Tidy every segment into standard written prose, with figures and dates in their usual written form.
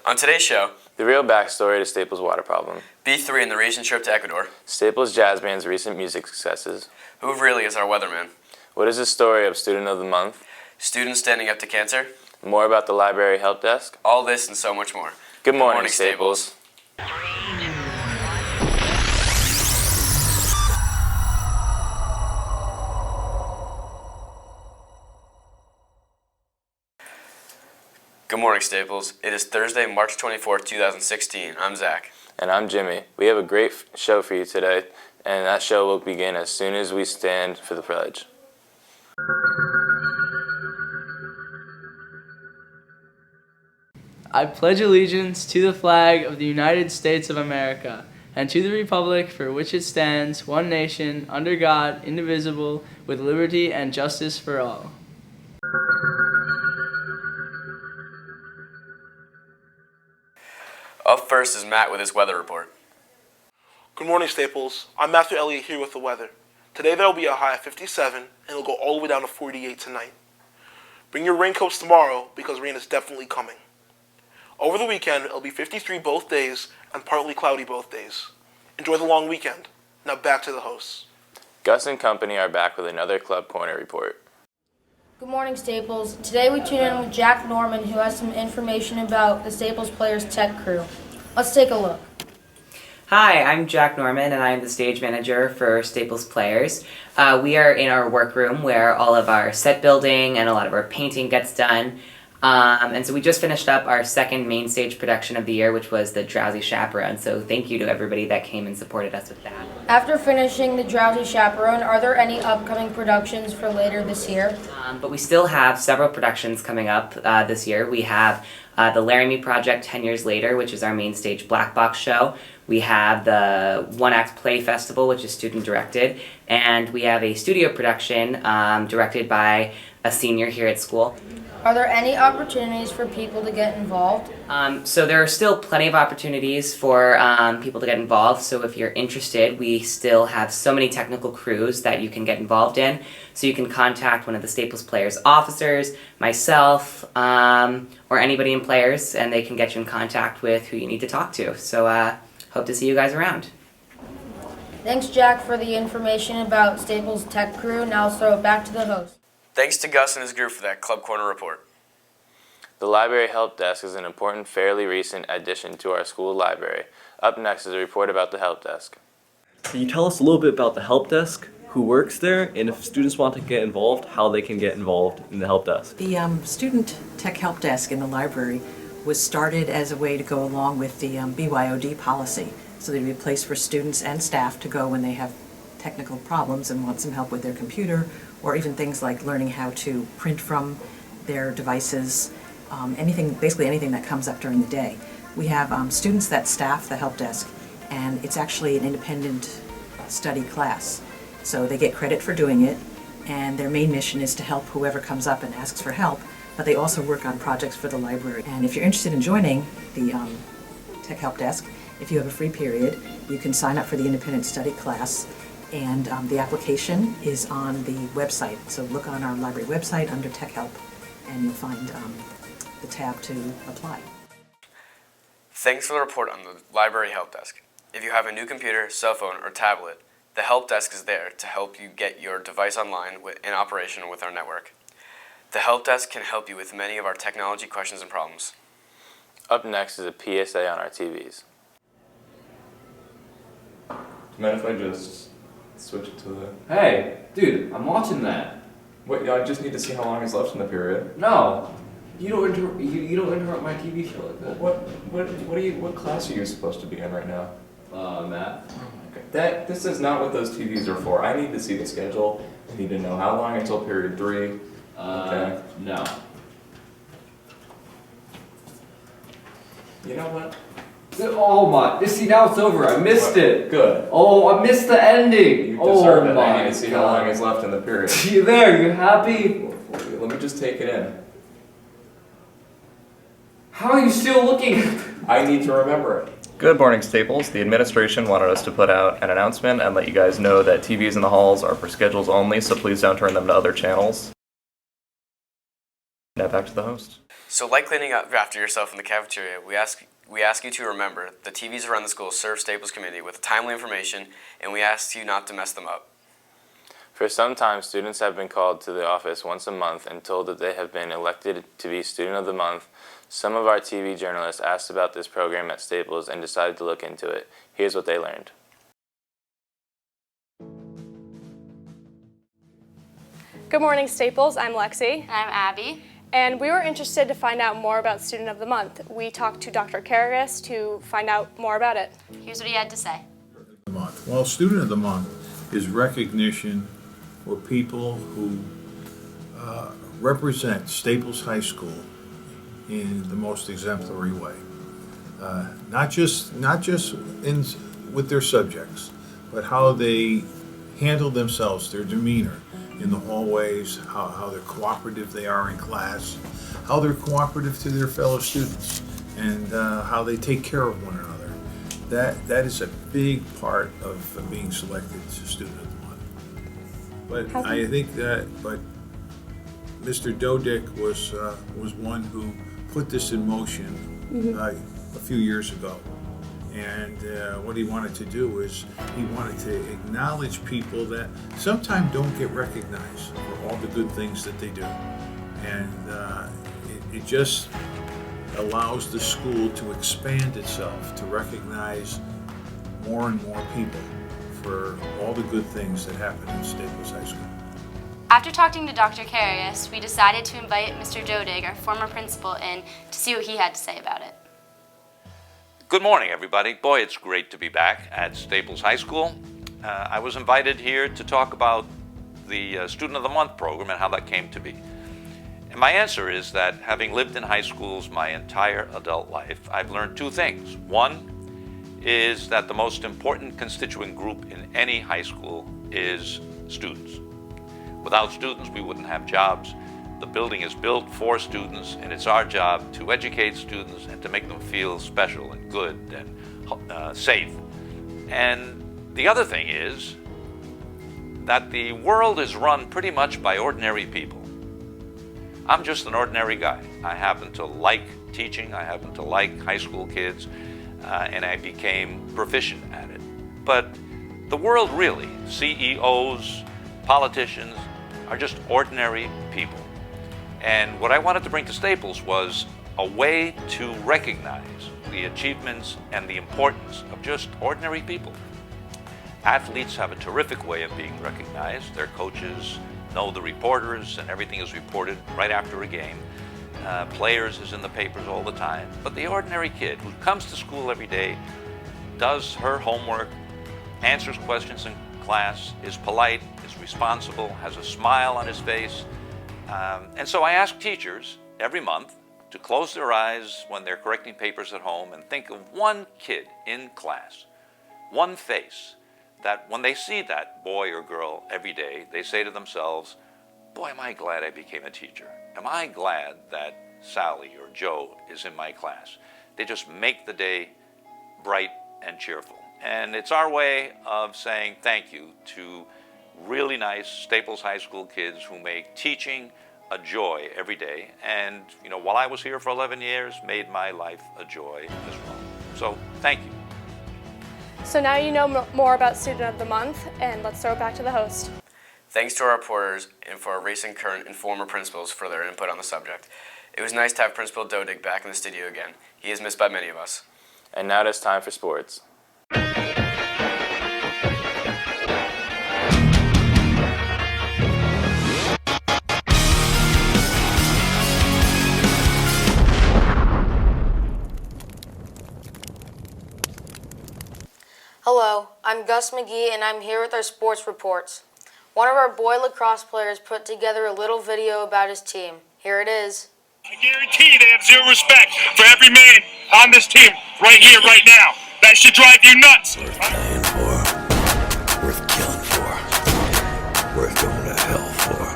On today's show, the real backstory to Staples' water problem, B3 and the recent trip to Ecuador, Staples Jazz Band's recent music successes, who really is our weatherman, what is the story of Student of the Month, students standing up to cancer, more about the library help desk, all this and so much more. Good morning, Staples. Good morning, Staples. It is Thursday, March 24th, 2016. I'm Zach. And I'm Jimmy. We have a great show for you today, and that show will begin as soon as we stand for the pledge. I pledge allegiance to the flag of the United States of America and to the republic for which it stands, one nation, under God, indivisible, with liberty and justice for all. Up first is Matt with his weather report. Good morning, Staples. I'm Matthew Elliott here with the weather. Today there will be a high of 57, and it'll go all the way down to 48 tonight. Bring your raincoats tomorrow because rain is definitely coming. Over the weekend, it'll be 53 both days and partly cloudy both days. Enjoy the long weekend. Now back to the hosts. Gus and company are back with another Club Corner report. Good morning, Staples. Today we tune in with Jack Norman, who has some information about the Staples Players Tech Crew. Let's take a look. Hi, I'm Jack Norman, and I'm the stage manager for Staples Players. We are in our workroom where all of our set building and a lot of our painting gets done. And so we just finished up our second main stage production of the year, which was the Drowsy Chaperone. So thank you to everybody that came and supported us with that. After finishing the Drowsy Chaperone, are there any upcoming productions for later this year? But we still have several productions coming up this year. We have the Laramie Project 10 Years Later, which is our main stage black box show. We have the One Act Play Festival, which is student directed. And we have a studio production directed by a senior here at school. Are there any opportunities for people to get involved? So there are still plenty of opportunities for people to get involved. So if you're interested, we still have so many technical crews that you can get involved in. So you can contact one of the Staples Players officers, myself, or anybody in Players, and they can get you in contact with who you need to talk to. So hope to see you guys around. Thanks, Jack, for the information about Staples Tech Crew. Now let's throw it back to the host. Thanks to Gus and his group for that Club Corner report. The Library Help Desk is an important, fairly recent addition to our school library. Up next is a report about the Help Desk. Can you tell us a little bit about the Help Desk, who works there, and if students want to get involved, how they can get involved in the Help Desk? The Student Tech Help Desk in the library was started as a way to go along with the BYOD policy. So there'd be a place for students and staff to go when they have technical problems and want some help with their computer, or even things like learning how to print from their devices, basically anything that comes up during the day. We have students that staff the help desk, and it's actually an independent study class. So they get credit for doing it, and their main mission is to help whoever comes up and asks for help, but they also work on projects for the library. And if you're interested in joining the Tech Help Desk, if you have a free period, you can sign up for the independent study class. And the application is on the website. So look on our library website under Tech Help, and you'll find the tab to apply. Thanks for the report on the Library Help Desk. If you have a new computer, cell phone, or tablet, the Help Desk is there to help you get your device online in operation with our network. The Help Desk can help you with many of our technology questions and problems. Up next is a PSA on our TVs. Do you mind if I just switch it to the... Hey, dude, I'm watching that. Wait, I just need to see how long is left in the period. No, you don't interrupt my TV show like that. What class are you supposed to be in right now? Math. Okay. This is not what those TVs are for. I need to see the schedule. I need to know how long until period 3. Okay. No. You know what? Oh my! See, now it's over. I missed it. Good. Oh, I missed the ending. You deserve it. My I need to see how long is left in the period. You there? You happy? Let me just take it in. How are you still looking? I need to remember it. Good morning, Staples. The administration wanted us to put out an announcement and let you guys know that TVs in the halls are for schedules only, so please don't turn them to other channels. Now back to the host. So like cleaning up after yourself in the cafeteria, we ask you to remember the TVs around the school serve Staples community with timely information, and we ask you not to mess them up. For some time, students have been called to the office once a month and told that they have been elected to be Student of the Month. Some of our TV journalists asked about this program at Staples and decided to look into it. Here's what they learned. Good morning, Staples. I'm Lexi. I'm Abby. And we were interested to find out more about Student of the Month. We talked to Dr. Karagas to find out more about it. Here's what he had to say. Well, Student of the Month is recognition for people who represent Staples High School in the most exemplary way. Not just with their subjects, but how they handle themselves, their demeanor in the hallways, how they're cooperative they are in class, how they're cooperative to their fellow students, and how they take care of one another. That is a big part of being selected as Student of the Month. But I think but Mr. Dodick was one who put this in motion a few years ago. And what he wanted to do is he wanted to acknowledge people that sometimes don't get recognized for all the good things that they do. And it just allows the school to expand itself, to recognize more and more people for all the good things that happen in Staples High School. After talking to Dr. Karius, we decided to invite Mr. Dodig, our former principal, in to see what he had to say about it. Good morning, everybody. Boy, it's great to be back at Staples High School. I was invited here to talk about the Student of the Month program and how that came to be. And my answer is that having lived in high schools my entire adult life, I've learned two things. One is that the most important constituent group in any high school is students. Without students, we wouldn't have jobs. The building is built for students, and it's our job to educate students and to make them feel special and good and safe. And the other thing is that the world is run pretty much by ordinary people. I'm just an ordinary guy. I happen to like teaching, I happen to like high school kids, and I became proficient at it. But the world really, CEOs, politicians, are just ordinary people. And what I wanted to bring to Staples was a way to recognize the achievements and the importance of just ordinary people. Athletes have a terrific way of being recognized. Their coaches know the reporters and everything is reported right after a game. Players is in the papers all the time. But the ordinary kid who comes to school every day, does her homework, answers questions in class, is polite, is responsible, has a smile on his face. And so I ask teachers every month to close their eyes when they're correcting papers at home and think of one kid in class, one face, that when they see that boy or girl every day, they say to themselves, boy, am I glad I became a teacher. Am I glad that Sally or Joe is in my class. They just make the day bright and cheerful. And it's our way of saying thank you to really nice Staples High School kids who make teaching a joy every day. And, you know, while I was here for 11 years, made my life a joy as well. So, thank you. So now you know more about Student of the Month, and let's throw it back to the host. Thanks to our reporters and for our recent, current, and former principals for their input on the subject. It was nice to have Principal Dodig back in the studio again. He is missed by many of us. And now it's time for sports. Hello, I'm Gus McGee and I'm here with our sports reports. One of our boy lacrosse players put together a little video about his team. Here it is. I guarantee they have zero respect for every man on this team right here, right now. That should drive you nuts. Worth dying for, worth killing for, worth going to hell for.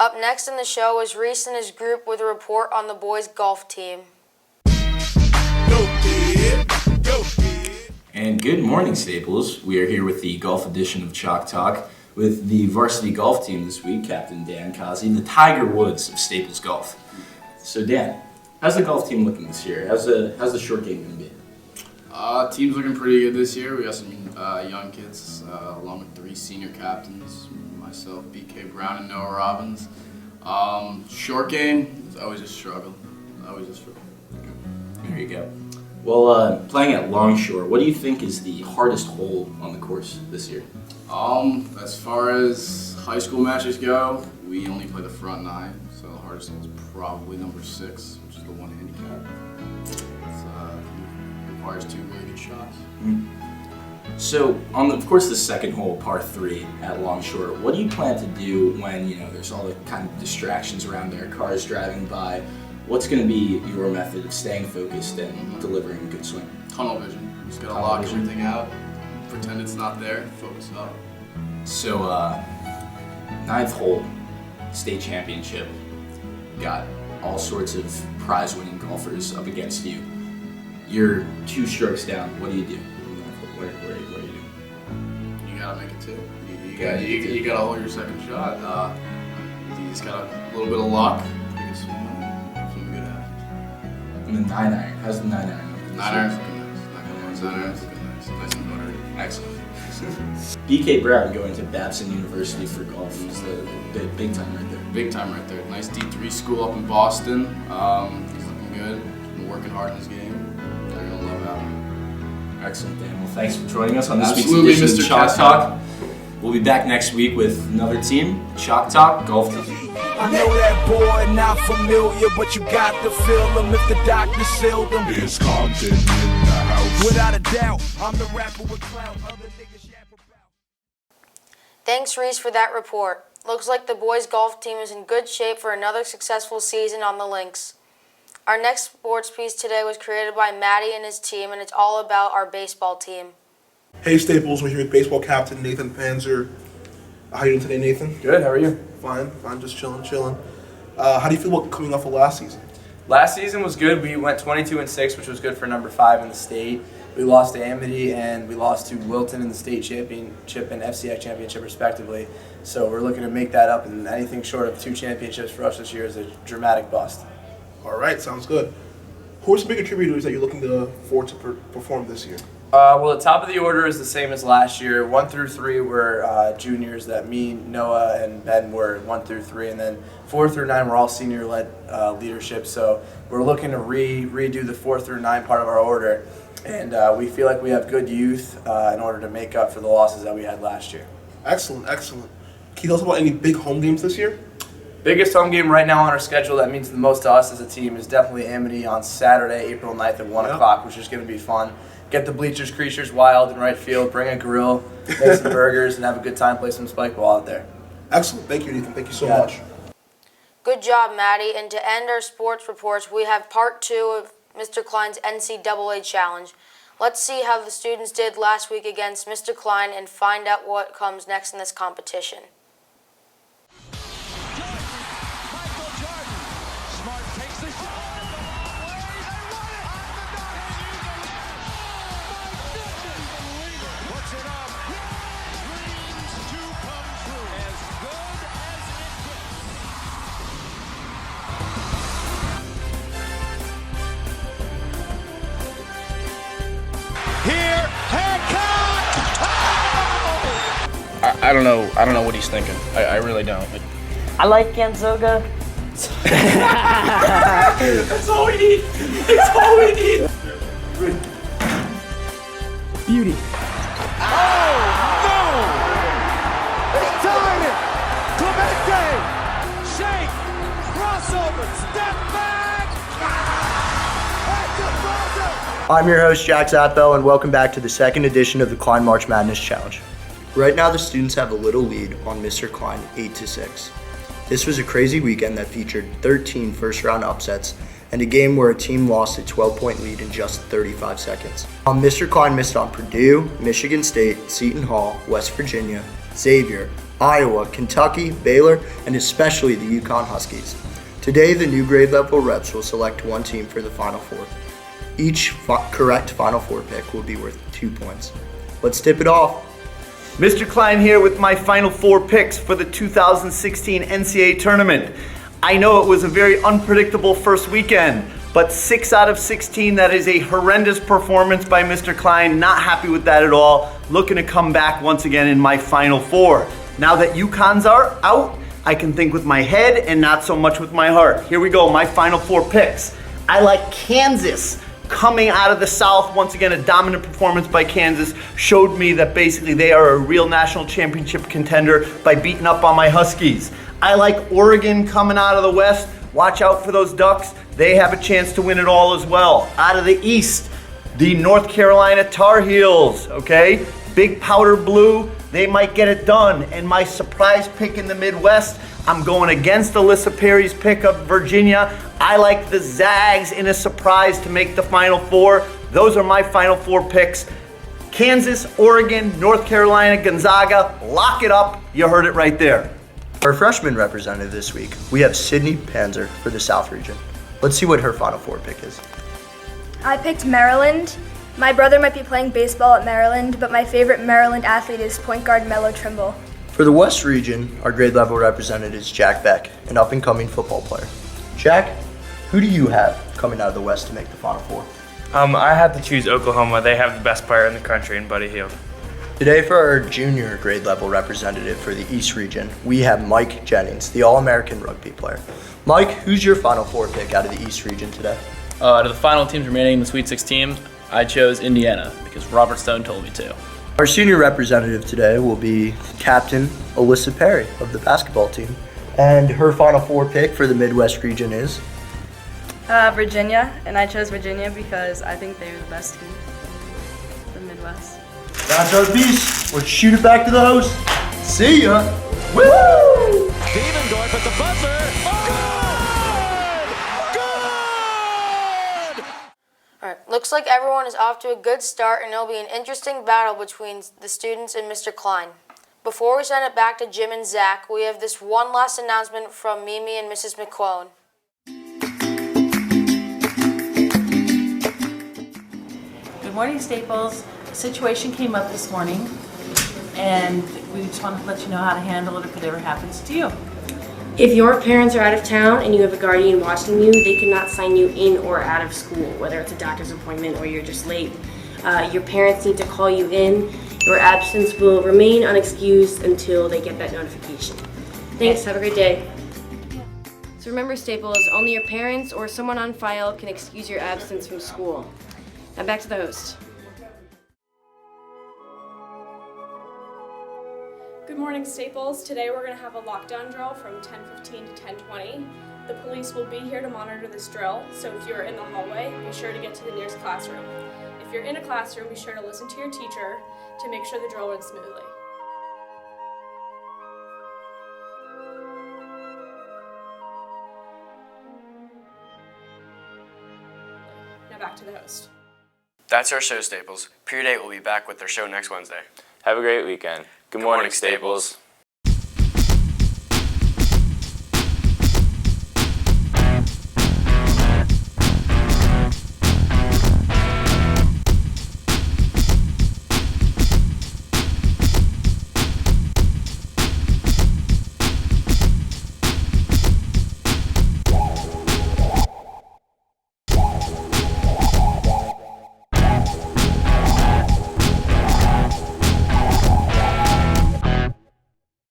Up next in the show is Reese and his group with a report on the boys' golf team. And good morning, Staples. We are here with the golf edition of Chalk Talk with the varsity golf team this week, Captain Dan Kazi, the Tiger Woods of Staples Golf. So Dan, how's the golf team looking this year? How's the short game going to be? Team's looking pretty good this year. We got some young kids, along with 3 senior captains, myself, BK Brown, and Noah Robbins. Short game is always a struggle. There you go. Well, playing at Longshore, what do you think is the hardest hole on the course this year? As far as high school matches go, we only play the front 9, so the hardest hole is probably number 6, which is the 1 handicap. It requires 2 really good shots. So, on of course the second hole, par 3 at Longshore, what do you plan to do when there's all the kind of distractions around there, cars driving by? What's going to be your method of staying focused and delivering a good swing? Tunnel vision. Just gotta lock everything out, pretend it's not there, focus up. So, 9th hole, state championship. Got all sorts of prize-winning golfers up against you. You're 2 strokes down. What do you do? What do you do? You gotta make it 2. You gotta hold your second shot. You just got a little bit of luck. You can swing on it. Some good happens. And the 9-iron. How's the 9-iron? 9-iron's looking nice. 9-iron's looking nice. Nice and buttery. Excellent. BK Brown going to Babson University for golf. Is the big time right there. Big time right there. Nice D3 school up in Boston. He's looking good. He's been working hard in his game. They're gonna love out. Excellent, Dan. Well, thanks for joining us on this Absolutely, week's edition Mr. of Chalk Castle. Talk. We'll be back next week with another team, Chalk Talk Golf Team. I know that boy not familiar, but you got to feel him if the doctor sealed him. It's Compton in the house. Without a doubt, I'm the rapper with clout. Other niggas yap about. Thanks, Reese, for that report. Looks like the boys' golf team is in good shape for another successful season on the links. Our next sports piece today was created by Maddie and his team, and it's all about our baseball team. Hey Staples, we're here with baseball captain Nathan Panzer. How are you doing today, Nathan? Good, how are you? Fine, just chilling. How do you feel about coming off of last season? Last season was good. We went 22-6, which was good for number 5 in the state. We lost to Amity and we lost to Wilton in the state championship and FCX championship respectively. So we're looking to make that up, and anything short of 2 championships for us this year is a dramatic bust. All right, sounds good. Who are some big contributors that you're looking forward to perform this year? Well, the top of the order is the same as last year. 1 through 3 were juniors that me, Noah, and Ben were 1 through 3, and then 4 through 9 were all senior-led leadership. So we're looking to redo the 4 through 9 part of our order, and we feel like we have good youth in order to make up for the losses that we had last year. Excellent. Can you tell us about any big home games this year? Biggest home game right now on our schedule that means the most to us as a team is definitely Amity on Saturday, April 9th at 1 o'clock, which is going to be fun. Get the bleachers, creatures wild in right field, bring a grill, make some burgers, and have a good time, play some spike ball out there. Excellent. Thank you, Nathan. Thank you so much. Good job, Maddie. And to end our sports reports, we have part 2 of Mr. Klein's NCAA Challenge. Let's see how the students did last week against Mr. Klein and find out what comes next in this competition. I don't know what he's thinking. I really don't. I like Ganzoga. That's all we need. That's all we need. Beauty. Oh, no! It's tying it! Clemente! Shake! Crossover! Step back! At the buzzer! I'm your host, Jack Zappo, and welcome back to the second edition of the Klein March Madness Challenge. Right now, the students have a little lead on Mr. Klein, 8-6. This was a crazy weekend that featured 13 first-round upsets and a game where a team lost a 12-point lead in just 35 seconds. Mr. Klein missed on Purdue, Michigan State, Seton Hall, West Virginia, Xavier, Iowa, Kentucky, Baylor, and especially the UConn Huskies. Today, the new grade level reps will select one team for the Final Four. Each correct Final Four pick will be worth 2 points. Let's tip it off. Mr. Klein here with my Final Four picks for the 2016 NCAA tournament. I know it was a very unpredictable first weekend, but 6 out of 16, that is a horrendous performance by Mr. Klein. Not happy with that at all. Looking to come back once again in my Final Four. Now that UConn's are out, I can think with my head and not so much with my heart. Here we go, my Final Four picks. I like Kansas coming out of the South. Once again, a dominant performance by Kansas showed me that basically they are a real national championship contender by beating up on my Huskies. I like Oregon coming out of the West. Watch out for those Ducks. They have a chance to win it all as well. Out of the East, the North Carolina Tar Heels, okay? Big powder blue, they might get it done. And my surprise pick in the Midwest, I'm going against Alyssa Perry's pick of Virginia. I like the Zags in a surprise to make the Final Four. Those are my Final Four picks. Kansas, Oregon, North Carolina, Gonzaga, lock it up. You heard it right there. Our freshman representative this week, we have Sydney Panzer for the South region. Let's see what her Final Four pick is. I picked Maryland. My brother might be playing baseball at Maryland, but my favorite Maryland athlete is point guard Melo Trimble. For the West region, our grade level representative is Jack Beck, an up-and-coming football player. Jack, who do you have coming out of the West to make the Final Four? I had to choose Oklahoma. They have the best player in the country in Buddy Hield. Today for our junior grade level representative for the East region, we have Mike Jennings, the All-American rugby player. Mike, who's your Final Four pick out of the East region today? Out of the final teams remaining in the Sweet 16, I chose Indiana because Robert Stone told me to. Our senior representative today will be Captain Alyssa Perry of the basketball team. And her Final Four pick for the Midwest region is? Virginia, and I chose Virginia because I think they're the best team in the Midwest. That's our piece. Let's shoot it back to the host. See ya. Woo! Devendorf at the buzzer. Alright, looks like everyone is off to a good start and it'll be an interesting battle between the students and Mr. Klein. Before we send it back to Jim and Zach, we have this one last announcement from Mimi and Mrs. McClone. Good morning, Staples. A situation came up this morning, and we just wanted to let you know how to handle it if it ever happens to you. If your parents are out of town and you have a guardian watching you, they cannot sign you in or out of school, whether it's a doctor's appointment or you're just late. Your parents need to call you in. Your absence will remain unexcused until they get that notification. Thanks, have a great day. So remember, Staples, only your parents or someone on file can excuse your absence from school. Now back to the host. Good morning, Staples. Today we're going to have a lockdown drill from 10:15 to 10:20. The police will be here to monitor this drill, so if you're in the hallway, be sure to get to the nearest classroom. If you're in a classroom, be sure to listen to your teacher to make sure the drill runs smoothly. Now back to the host. That's our show, Staples. Period 8 will be back with their show next Wednesday. Have a great weekend. Good morning, Staples.